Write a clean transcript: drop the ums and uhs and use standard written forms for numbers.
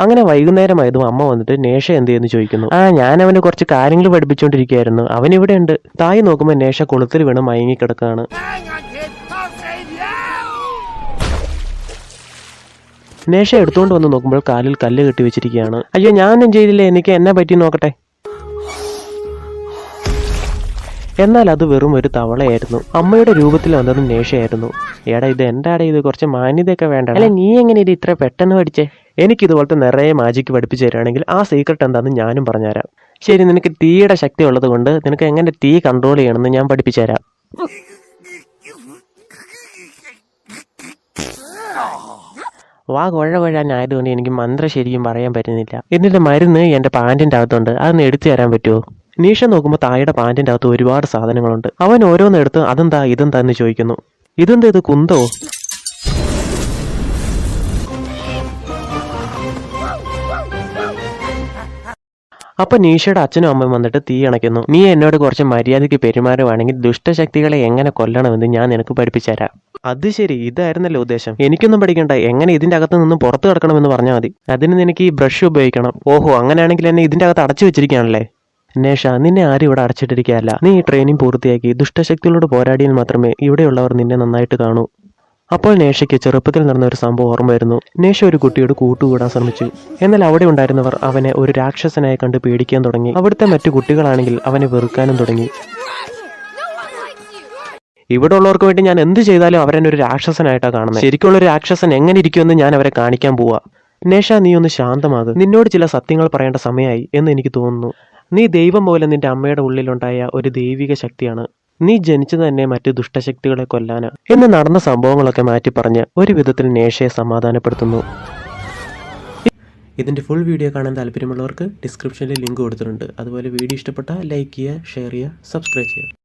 അങ്ങനെ വൈകുന്നേരമായതും അമ്മ വന്നിട്ട് നേഷ എന്ത് ചെയ്യുന്നു ചോദിക്കുന്നു. ഞാൻ അവന് കുറച്ച് കാര്യങ്ങൾ പഠിപ്പിച്ചുകൊണ്ടിരിക്കുകയായിരുന്നു, അവൻ ഇവിടെ ഉണ്ട്. തായി നോക്കുമ്പോൾ നേഷ കുളത്തിൽ വീണ് മയങ്ങിക്കിടക്കുകയാണ്. നേഷ എടുത്തുകൊണ്ട് വന്ന് നോക്കുമ്പോൾ കാലിൽ കല്ല് കെട്ടി വെച്ചിരിക്കുകയാണ്. അയ്യോ, ഞാനും ചെയ്തില്ലേ, എനിക്ക് എന്നെ പറ്റി നോക്കട്ടെ. എന്നാൽ അത് വെറും ഒരു തവളയായിരുന്നു. അമ്മയുടെ രൂപത്തിൽ വന്നതും നേഷയായിരുന്നു. എടാ, ഇത് എന്താടാ, ഇത് കുറച്ച് മാന്യതയൊക്കെ വേണ്ട. അല്ലെ, നീ എങ്ങനെ ഇത് ഇത്ര പെട്ടെന്ന് പഠിച്ചേ? എനിക്കിതുപോലത്തെ നിറയെ മാജിക്ക് പഠിപ്പിച്ചു തരാണെങ്കിൽ ആ സീക്രട്ട് എന്താണെന്ന് ഞാനും പറഞ്ഞുതരാം. ശരി, നിനക്ക് തീയുടെ ശക്തി ഉള്ളത് കൊണ്ട് നിനക്ക് എങ്ങനെ തീ കൺട്രോൾ ചെയ്യണമെന്ന് ഞാൻ പഠിപ്പിച്ചു തരാം. വാ കുഴഞ്ഞായതുകൊണ്ട് എനിക്ക് മന്ത്രം ശരിക്കും പറയാൻ പറ്റുന്നില്ല. എന്നിട്ട് മരുന്ന് എൻ്റെ പാൻറ്റിൻ്റെ അകത്തുണ്ട്, അതൊന്ന് എടുത്തു തരാൻ പറ്റുമോ? നീഷ നോക്കുമ്പോൾ തായുടെ പാൻറ്റിൻ്റെ അകത്ത് ഒരുപാട് സാധനങ്ങളുണ്ട്. അവൻ ഓരോന്നെടുത്ത് അതെന്താ ഇതെന്താ എന്ന് ചോദിക്കുന്നു. ഇതെന്താ, ഇത് കുന്തോ? അപ്പൊ നീഷയുടെ അച്ഛനും അമ്മയും വന്നിട്ട് തീ അണയ്ക്കുന്നു. നീ എന്നോട് കുറച്ച് മര്യാദയ്ക്ക് പെരുമാറുവാണെങ്കിൽ ദുഷ്ടശക്തികളെ എങ്ങനെ കൊല്ലണമെന്ന് ഞാൻ നിനക്ക് പഠിപ്പിച്ചു തരാം. അത് ശരി, ഇതായിരുന്നല്ലോ ഉദ്ദേശം. എനിക്കൊന്നും പഠിക്കണ്ട, എങ്ങനെ ഇതിന്റെ അകത്ത് നിന്നും പുറത്തു കിടക്കണമെന്ന് പറഞ്ഞാൽ മതി. അതിന് നിനക്ക് ഈ ബ്രഷ് ഉപയോഗിക്കണം. ഓഹോ, അങ്ങനെയാണെങ്കിൽ എന്നെ ഇതിന്റെ അകത്ത് അടച്ചു വെച്ചിരിക്കുകയാണല്ലേ? നേഷ, നിന്നെ ആരും ഇവിടെ അടച്ചിട്ടിരിക്കുകയല്ല. നീ ഈ ട്രെയിനിങ് പൂർത്തിയാക്കി ദുഷ്ടശക്തികളോട് പോരാടിയാൽ മാത്രമേ ഇവിടെയുള്ളവർ നിന്നെ നന്നായിട്ട് കാണൂ. അപ്പോൾ നേഷയ്ക്ക് ചെറുപ്പത്തിൽ നടന്ന ഒരു സംഭവം ഓർമ്മ വരുന്നു. നേഷ ഒരു കുട്ടിയോട് കൂട്ടുകൂടാൻ ശ്രമിച്ചു. എന്നാൽ അവിടെ ഉണ്ടായിരുന്നവർ അവനെ ഒരു രാക്ഷസനായി കണ്ട് പേടിക്കാൻ തുടങ്ങി. അവിടുത്തെ മറ്റു കുട്ടികളാണെങ്കിൽ അവനെ വെറുക്കാനും തുടങ്ങി. ഇവിടെ ഉള്ളവർക്ക് വേണ്ടി ഞാൻ എന്ത് ചെയ്താലും അവരെന്നെ ഒരു രാക്ഷസനായിട്ടാണ് കാണുന്നത്. ശരിക്കുള്ള ഒരു രാക്ഷസൻ എങ്ങനെ ഇരിക്കുമെന്ന് ഞാൻ അവരെ കാണിക്കാൻ പോവാ. നേഷ, നീ ഒന്ന് ശാന്തമാകും. നിന്നോട് ചില സത്യങ്ങൾ പറയേണ്ട സമയമായി എന്ന് എനിക്ക് തോന്നുന്നു. നീ ദൈവം പോലെ നിന്റെ അമ്മയുടെ ഉള്ളിലുണ്ടായ ഒരു ദൈവിക ശക്തിയാണ്. നീ ജനിച്ചത് തന്നെ മറ്റു ദുഷ്ടശക്തികളെ കൊല്ലാനാ എന്ന് നടന്ന സംഭവങ്ങളൊക്കെ മാറ്റി പറഞ്ഞ് ഒരു വിധത്തിൽ നേഷയെ സമാധാനപ്പെടുത്തുന്നു. ഇതിന്റെ ഫുൾ വീഡിയോ കാണാൻ താല്പര്യമുള്ളവർക്ക് ഡിസ്ക്രിപ്ഷനിൽ ലിങ്ക് കൊടുത്തിട്ടുണ്ട്. അതുപോലെ വീഡിയോ ഇഷ്ടപ്പെട്ടാൽ ലൈക്ക് ചെയ്യുക, ഷെയർ ചെയ്യുക, സബ്സ്ക്രൈബ് ചെയ്യുക.